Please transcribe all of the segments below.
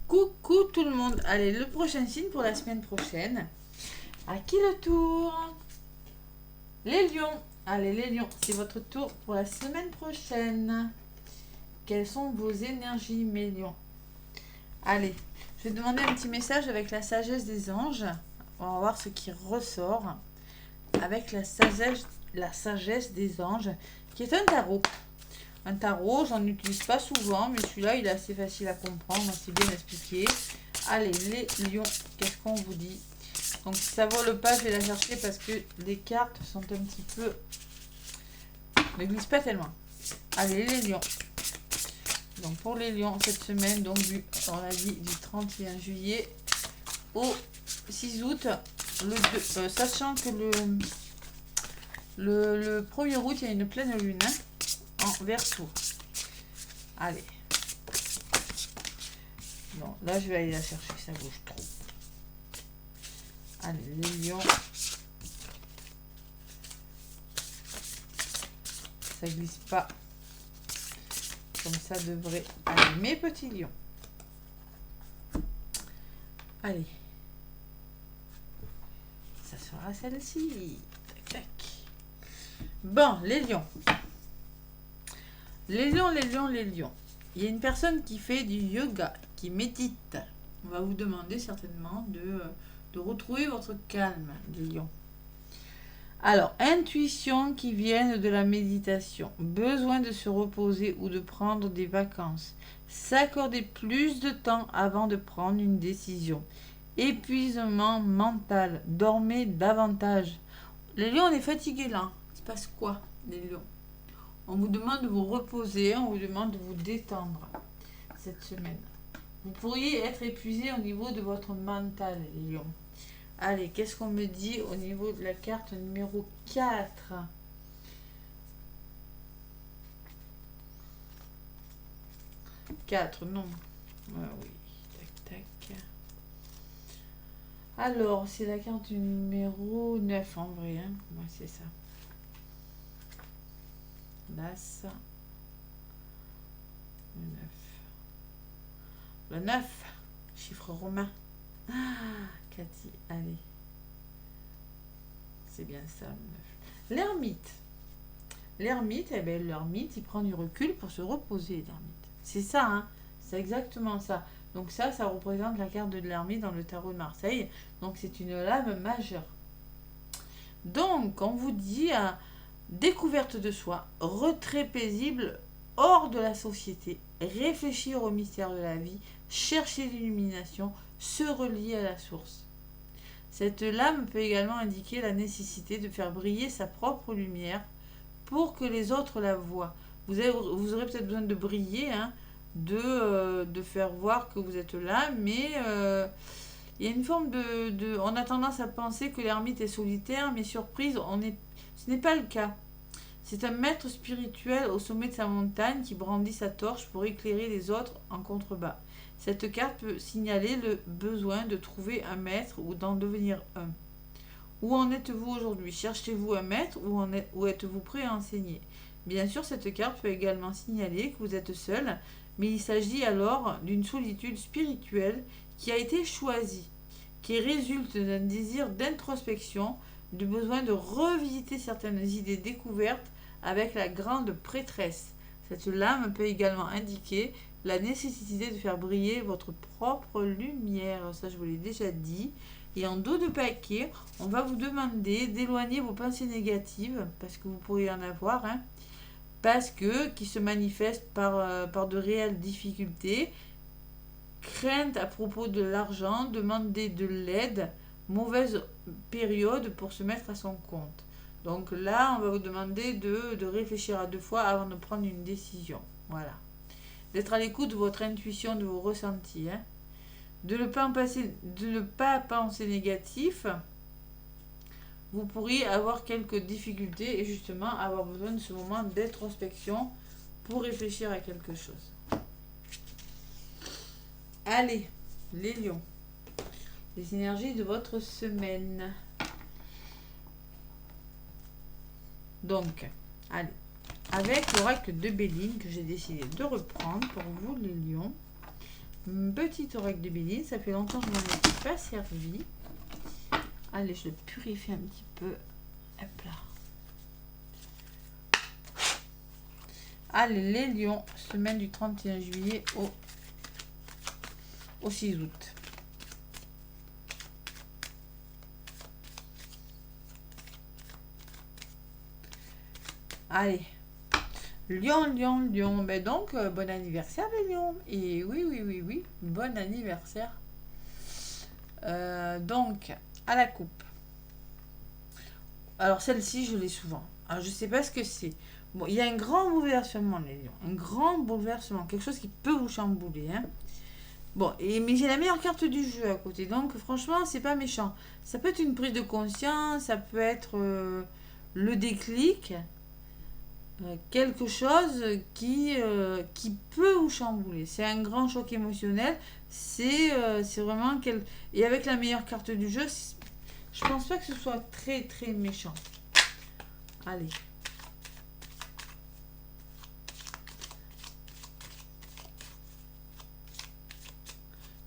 Coucou tout le monde. Allez, le prochain signe pour la semaine prochaine. À qui le tour? Les lions. Allez, les lions, c'est votre tour pour la semaine prochaine. Quelles sont vos énergies, mes lions? Allez, je vais demander un petit message avec la sagesse des anges. On va voir ce qui ressort avec la sagesse des anges, qui est un tarot. Un tarot, j'en utilise pas souvent, mais celui-là, il est assez facile à comprendre, c'est bien expliqué. Allez, les lions, qu'est-ce qu'on vous dit? Donc, si ça vaut le pas, je vais la chercher parce que les cartes sont un petit peu... ne glissent pas tellement. Allez, les lions. Donc, pour les lions, cette semaine, donc, on a dit du 31 juillet au 6 août, sachant que le 1er août, il y a une pleine lune, hein, en Verseau. Allez. Bon, là, je vais aller la chercher, ça bouge trop. Allez, les lions. Ça glisse pas. Comme ça devrait aller. Mes petits lions. Allez. Ça sera celle-ci. Tac, tac. Bon, les lions. Les lions, les lions, les lions. Il y a une personne qui fait du yoga, qui médite. On va vous demander certainement de retrouver votre calme, les lions. Alors, intuition qui viennent de la méditation. Besoin de se reposer ou de prendre des vacances. S'accorder plus de temps avant de prendre une décision. Épuisement mental. Dormez davantage. Les lions, on est fatigués là. Il se passe quoi, les lions? On vous demande de vous reposer, on vous demande de vous détendre cette semaine. Vous pourriez être épuisé au niveau de votre mental, les lions. Allez, qu'est-ce qu'on me dit au niveau de la carte numéro 4? Quatre, non. Ah oui, tac, tac. Alors, c'est la carte numéro 9 en vrai, hein. Moi, c'est ça. L'As. Le 9. Le 9, chiffre romain. Ah, Cathy, allez. C'est bien ça, le 9. L'ermite. L'ermite, eh bien, l'ermite, il prend du recul pour se reposer, l'ermite. C'est ça, hein. C'est exactement ça. Donc ça représente la carte de l'ermite dans le tarot de Marseille. Donc c'est une lame majeure. Donc, on vous dit découverte de soi, retrait paisible hors de la société, réfléchir au mystère de la vie, chercher l'illumination, se relier à la source. Cette lame peut également indiquer la nécessité de faire briller sa propre lumière pour que les autres la voient. Vous aurez peut-être besoin de briller, hein, de faire voir que vous êtes là, mais il y a une forme on a tendance à penser que l'ermite est solitaire, mais surprise, ce n'est pas le cas. C'est un maître spirituel au sommet de sa montagne qui brandit sa torche pour éclairer les autres en contrebas. Cette carte peut signaler le besoin de trouver un maître ou d'en devenir un. Où en êtes-vous aujourd'hui? Cherchez-vous un maître ou êtes-vous prêt à enseigner? Bien sûr, cette carte peut également signaler que vous êtes seul, mais il s'agit alors d'une solitude spirituelle qui a été choisie, qui résulte d'un désir d'introspection, du besoin de revisiter certaines idées découvertes avec la grande prêtresse. Cette lame peut également indiquer la nécessité de faire briller votre propre lumière. Ça, je vous l'ai déjà dit. Et en dos de paquet, on va vous demander d'éloigner vos pensées négatives, parce que vous pourriez en avoir, hein, parce que qui se manifestent par de réelles difficultés, crainte à propos de l'argent, demander de l'aide, mauvaise période pour se mettre à son compte. Donc là, on va vous demander de réfléchir à deux fois avant de prendre une décision. Voilà. D'être à l'écoute de votre intuition, de vos ressentis. Hein. De ne pas penser négatif. Vous pourriez avoir quelques difficultés et justement avoir besoin de ce moment d'introspection pour réfléchir à quelque chose. Allez, les lions. Les énergies de votre semaine. Donc, allez. Avec l'oracle de Béline que j'ai décidé de reprendre pour vous les lions. une petite oreille de Béline. Ça fait longtemps que je m'en ai pas servi. Allez, je le purifie un petit peu. Hop là. Allez, les lions, semaine du 31 juillet au 6 août. Allez. Lion, lion, lion. Ben donc, bon anniversaire les lions. Et oui, oui, oui, oui. Bon anniversaire. Donc, à la coupe. Alors, celle-ci, je l'ai souvent. Alors, je sais pas ce que c'est. Bon, il y a un grand bouleversement, les lions. Un grand bouleversement. Quelque chose qui peut vous chambouler. Hein. Bon, mais j'ai la meilleure carte du jeu à côté. Donc, franchement, c'est pas méchant. Ça peut être une prise de conscience. Ça peut être le déclic. Quelque chose qui peut vous chambouler. C'est un grand choc émotionnel. C'est vraiment... Et avec la meilleure carte du jeu, je pense pas que ce soit très, très méchant. Allez.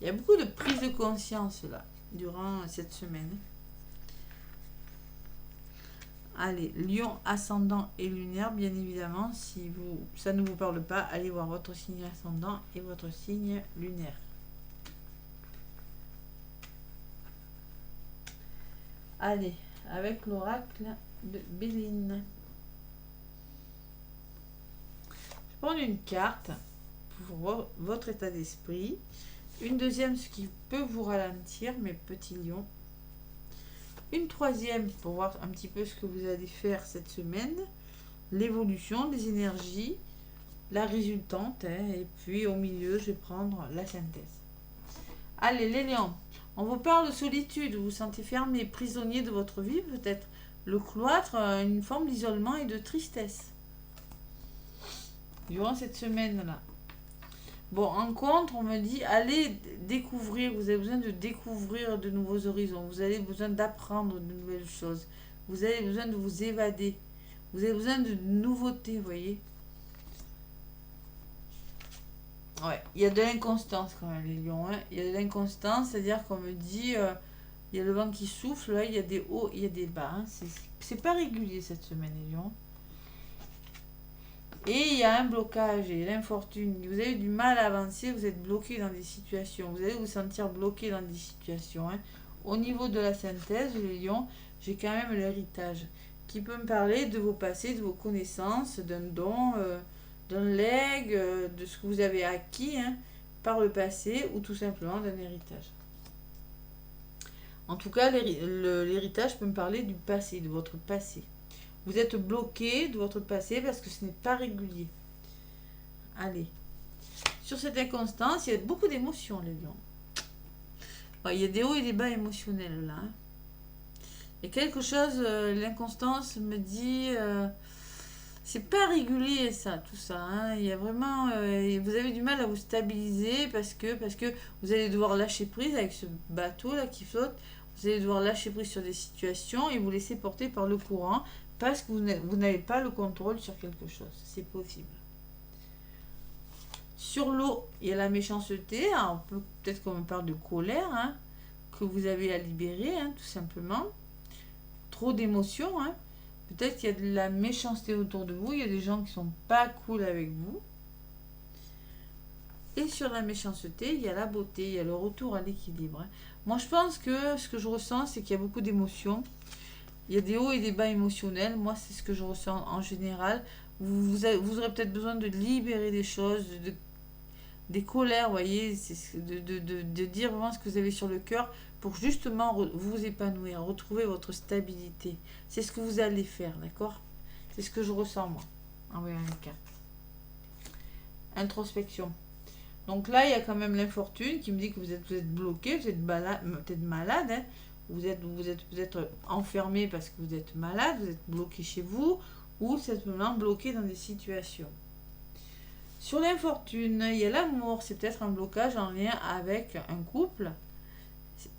Il y a beaucoup de prise de conscience là, durant cette semaine. Allez, lion, ascendant et lunaire, bien évidemment. Si ça ne vous parle pas, allez voir votre signe ascendant et votre signe lunaire. Allez, avec l'oracle de Béline. Je prends une carte pour votre état d'esprit. Une deuxième, ce qui peut vous ralentir, mes petits lions. Une troisième pour voir un petit peu ce que vous allez faire cette semaine. L'évolution, les énergies, la résultante. Hein, et puis au milieu, je vais prendre la synthèse. Allez, les lions. On vous parle de solitude. Vous vous sentez fermé, prisonnier de votre vie, peut-être. Le cloître, une forme d'isolement et de tristesse. Durant cette semaine-là. Bon, en contre, on me dit, allez découvrir, vous avez besoin de découvrir de nouveaux horizons, vous avez besoin d'apprendre de nouvelles choses, vous avez besoin de vous évader, vous avez besoin de nouveautés, vous voyez. Ouais, il y a de l'inconstance quand même, les lions, hein. Il y a de l'inconstance, c'est-à-dire qu'on me dit, il y a le vent qui souffle, là, il y a des hauts, il y a des bas, hein. C'est pas régulier cette semaine, les lions. Et il y a un blocage et l'infortune. Vous avez du mal à avancer, vous êtes bloqué dans des situations. Vous allez vous sentir bloqué dans des situations. Hein. Au niveau de la synthèse, les lions, j'ai quand même l'héritage qui peut me parler de vos passés, de vos connaissances, d'un don, d'un legs, de ce que vous avez acquis hein, par le passé ou tout simplement d'un héritage. En tout cas, l'héritage peut me parler du passé, de votre passé. Vous êtes bloqué de votre passé parce que ce n'est pas régulier. Allez. Sur cette inconstance, il y a beaucoup d'émotions, les lions. Ouais, il y a des hauts et des bas émotionnels, là. Hein. Il y a quelque chose, l'inconstance me dit... c'est pas régulier, ça, tout ça. Hein. Il y a vraiment... vous avez du mal à vous stabiliser parce que vous allez devoir lâcher prise avec ce bateau-là qui flotte. Vous allez devoir lâcher prise sur des situations et vous laisser porter par le courant. Parce que vous n'avez pas le contrôle sur quelque chose. C'est possible. Sur l'eau, il y a la méchanceté. Peut-être qu'on me parle de colère, hein, que vous avez à libérer, hein, tout simplement. Trop d'émotions. Hein. Peut-être qu'il y a de la méchanceté autour de vous. Il y a des gens qui ne sont pas cool avec vous. Et sur la méchanceté, il y a la beauté. Il y a le retour à l'équilibre. Hein. Moi, je pense que ce que je ressens, c'est qu'il y a beaucoup d'émotions. Il y a des hauts et des bas émotionnels. Moi, c'est ce que je ressens en général. Vous aurez peut-être besoin de libérer des choses, des colères, vous voyez, de dire vraiment ce que vous avez sur le cœur pour justement vous épanouir, retrouver votre stabilité. C'est ce que vous allez faire, d'accord? C'est ce que je ressens, moi, en voyant les cartes. Introspection. Donc là, il y a quand même l'infortune qui me dit que vous êtes bloqué, vous êtes peut-être malade, hein. Vous êtes peut-être enfermé parce que vous êtes malade, vous êtes bloqué chez vous, ou simplement bloqué dans des situations. Sur l'infortune, il y a l'amour, c'est peut-être un blocage en lien avec un couple.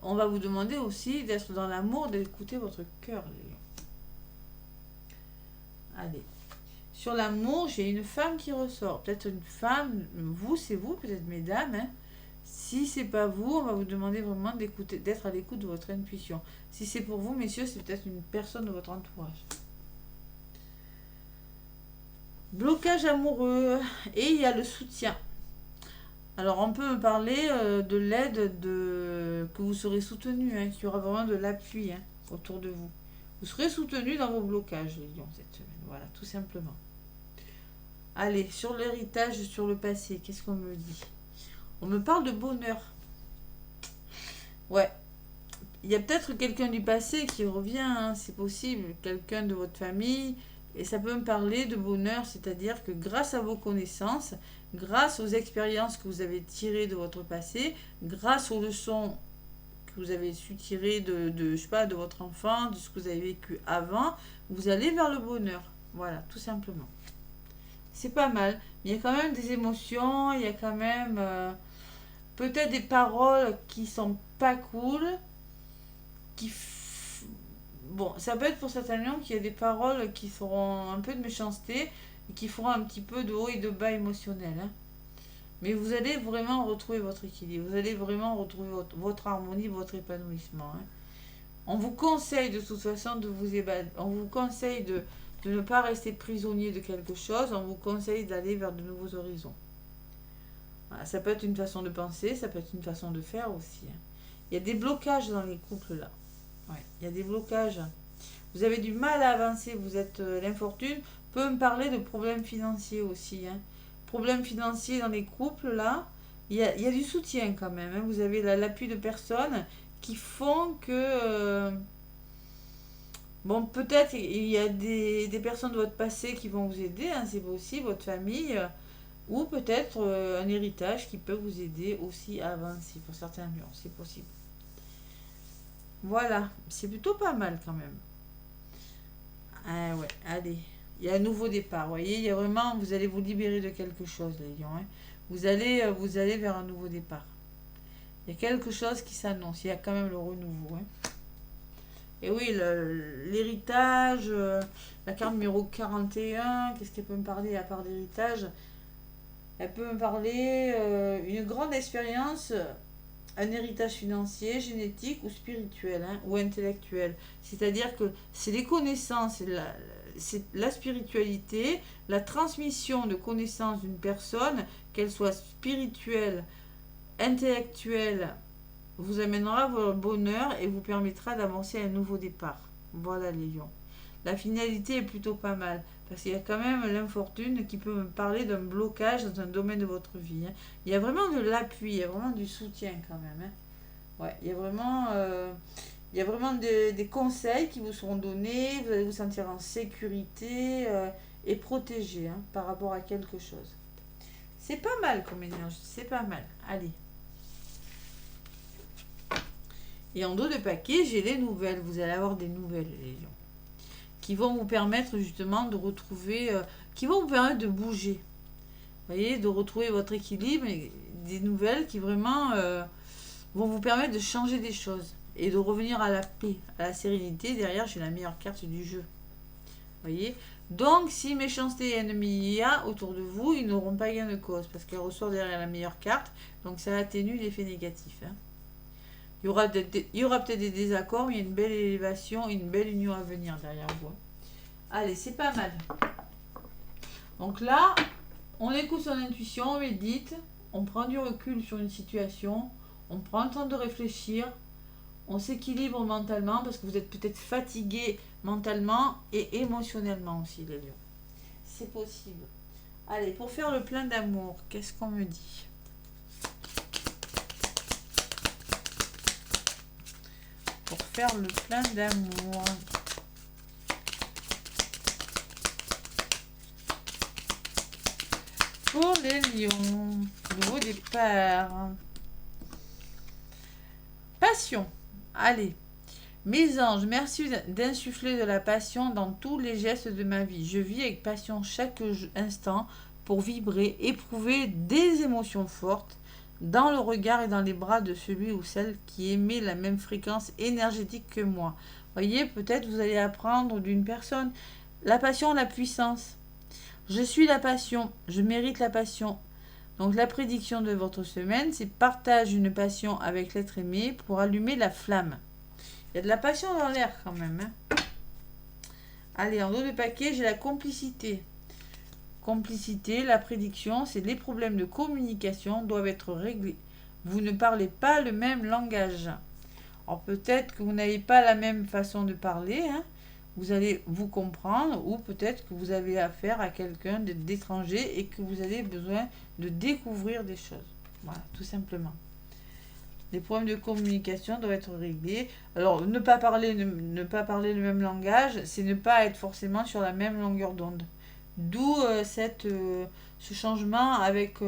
On va vous demander aussi d'être dans l'amour, d'écouter votre cœur, les lions. Allez. Sur l'amour, j'ai une femme qui ressort. Peut-être une femme, c'est vous, peut-être mesdames, hein. Si c'est pas vous, on va vous demander vraiment d'écouter, d'être à l'écoute de votre intuition. Si c'est pour vous, messieurs, c'est peut-être une personne de votre entourage. Blocage amoureux. Et il y a le soutien. Alors, on peut me parler de l'aide que vous serez soutenu, hein, qu'il y aura vraiment de l'appui autour de vous. Vous serez soutenu dans vos blocages, les lions, cette semaine. Voilà, tout simplement. Allez, sur l'héritage, sur le passé, qu'est-ce qu'on me dit? On me parle de bonheur. Ouais. Il y a peut-être quelqu'un du passé qui revient, hein, c'est possible. Quelqu'un de votre famille. Et ça peut me parler de bonheur, c'est-à-dire que grâce à vos connaissances, grâce aux expériences que vous avez tirées de votre passé, grâce aux leçons que vous avez su tirer je sais pas, de votre enfant, de ce que vous avez vécu avant, vous allez vers le bonheur. Voilà, tout simplement. C'est pas mal. Il y a quand même des émotions, il y a quand même peut-être des paroles qui sont pas cool, qui bon, ça peut être pour certains lions qu'il y a des paroles qui feront un peu de méchanceté et qui feront un petit peu de haut et de bas émotionnel, hein. Mais vous allez vraiment retrouver votre équilibre, vous allez vraiment retrouver votre harmonie, votre épanouissement, hein. On vous conseille de toute façon de vous évader, on vous conseille de ne pas rester prisonnier de quelque chose, on vous conseille d'aller vers de nouveaux horizons. Voilà, ça peut être une façon de penser, ça peut être une façon de faire aussi, hein. Il y a des blocages dans les couples là. Ouais, il y a des blocages. Vous avez du mal à avancer, vous êtes l'infortune. Peut me parler de problèmes financiers aussi, hein. Problèmes financiers dans les couples, là. Il y a du soutien quand même, hein. Vous avez l'appui de personnes qui font que... bon, peut-être il y a des personnes de votre passé qui vont vous aider, hein, c'est possible, votre famille. Ou peut-être un héritage qui peut vous aider aussi à avancer. Pour certains lions, c'est possible. Voilà, c'est plutôt pas mal quand même. Ah ouais, allez. Il y a un nouveau départ, vous voyez, il y a vraiment, vous allez vous libérer de quelque chose, les lions, hein. Vous allez vers un nouveau départ. Il y a quelque chose qui s'annonce, il y a quand même le renouveau, hein. Et oui, l'héritage, la carte numéro 41, qu'est-ce qu'elle peut me parler à part d'héritage? Elle peut me parler une grande expérience, un héritage financier, génétique ou spirituel, hein, ou intellectuel. C'est-à-dire que c'est les connaissances, c'est la spiritualité, la transmission de connaissances d'une personne, qu'elle soit spirituelle, intellectuelle, vous amènera votre bonheur et vous permettra d'avancer à un nouveau départ. Voilà les lions. La finalité est plutôt pas mal. Parce qu'il y a quand même l'infortune qui peut me parler d'un blocage dans un domaine de votre vie, hein. Il y a vraiment de l'appui, il y a vraiment du soutien quand même, hein. Ouais, il y a vraiment des conseils qui vous seront donnés, vous allez vous sentir en sécurité et protégé, hein, par rapport à quelque chose. C'est pas mal comme énergie, c'est pas mal. Allez. Et en dos de paquet, j'ai les nouvelles. Vous allez avoir des nouvelles, les lions, qui vont vous permettre justement de retrouver, qui vont vous permettre de bouger. Vous voyez, de retrouver votre équilibre, et des nouvelles qui vraiment vont vous permettre de changer des choses et de revenir à la paix, à la sérénité. Derrière, j'ai la meilleure carte du jeu. Vous voyez. Donc, si méchanceté et ennemi il y a autour de vous, ils n'auront pas gain de cause parce qu'elle ressort derrière la meilleure carte. Donc, ça atténue l'effet négatif, hein. Il y aura peut-être des désaccords, mais il y a une belle élévation, une belle union à venir derrière vous. Allez, c'est pas mal. Donc là, on écoute son intuition, on médite, on prend du recul sur une situation, on prend le temps de réfléchir, on s'équilibre mentalement parce que vous êtes peut-être fatigué mentalement et émotionnellement aussi, les lions. C'est possible. Allez, pour faire le plein d'amour, qu'est-ce qu'on me dit ? Pour faire le plein d'amour. Pour les lions, nouveau départ. Passion. Allez. Mes anges, merci d'insuffler de la passion dans tous les gestes de ma vie. Je vis avec passion chaque instant pour vibrer, éprouver des émotions fortes dans le regard et dans les bras de celui ou celle qui émet la même fréquence énergétique que moi. Voyez, peut-être vous allez apprendre d'une personne la passion, la puissance. Je suis la passion, je mérite la passion. Donc la prédiction de votre semaine, c'est partage une passion avec l'être aimé pour allumer la flamme. Il y a de la passion dans l'air quand même. Hein. Allez, en dos de paquet, j'ai la complicité. Complicité, la prédiction, c'est les problèmes de communication doivent être réglés. Vous ne parlez pas le même langage. Alors peut-être que vous n'avez pas la même façon de parler, hein. Vous allez vous comprendre, ou peut-être que vous avez affaire à quelqu'un d'étranger et que vous avez besoin de découvrir des choses. Voilà, tout simplement. Les problèmes de communication doivent être réglés. Alors, ne pas parler le même langage, c'est ne pas être forcément sur la même longueur d'onde. D'où ce changement avec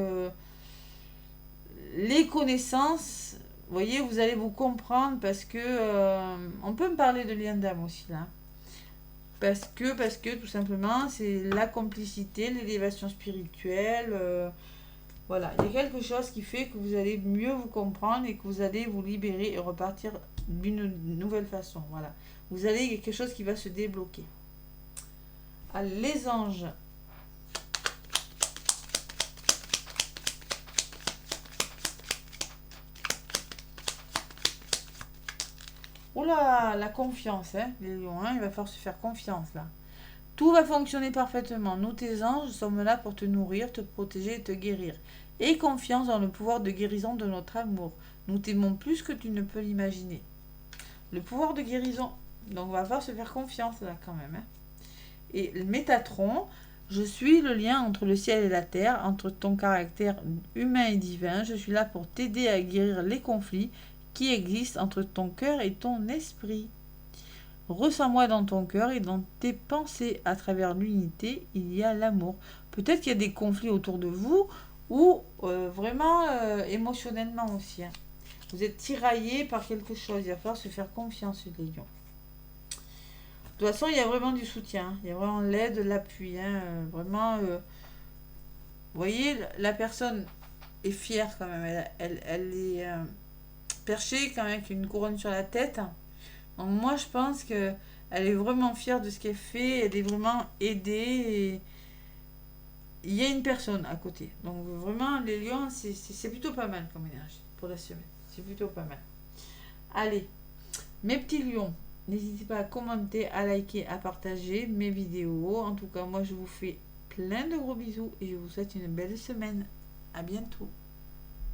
les connaissances. Vous voyez, vous allez vous comprendre parce que on peut me parler de lien d'âme aussi là. Parce que tout simplement, c'est la complicité, l'élévation spirituelle. Voilà, il y a quelque chose qui fait que vous allez mieux vous comprendre et que vous allez vous libérer et repartir d'une nouvelle façon. Voilà, vous allez, il y a quelque chose qui va se débloquer. Allez, les anges. Oula, la confiance, hein, les lions, hein, il va falloir se faire confiance là. Tout va fonctionner parfaitement. Nous, tes anges, sommes là pour te nourrir, te protéger et te guérir. Aie confiance dans le pouvoir de guérison de notre amour. Nous t'aimons plus que tu ne peux l'imaginer. Le pouvoir de guérison. Donc, on va falloir se faire confiance là quand même. Hein. Et le Métatron, je suis le lien entre le ciel et la terre, entre ton caractère humain et divin. Je suis là pour t'aider à guérir les conflits qui existent entre ton cœur et ton esprit. Ressens-moi dans ton cœur et dans tes pensées. À travers l'unité, il y a l'amour. Peut-être qu'il y a des conflits autour de vous ou vraiment émotionnellement aussi. Hein. Vous êtes tiraillé par quelque chose. Il va falloir se faire confiance, les lions. De toute façon, il y a vraiment du soutien. Il y a vraiment l'aide, l'appui. Hein. Vraiment, vous voyez, la personne est fière quand même. Elle est perchée quand même avec une couronne sur la tête. Donc moi, je pense qu'elle est vraiment fière de ce qu'elle fait. Elle est vraiment aidée. Et il y a une personne à côté. Donc vraiment, les lions, c'est plutôt pas mal comme énergie pour la semaine. C'est plutôt pas mal. Allez, mes petits lions, n'hésitez pas à commenter, à liker, à partager mes vidéos. En tout cas, moi, je vous fais plein de gros bisous et je vous souhaite une belle semaine. À bientôt.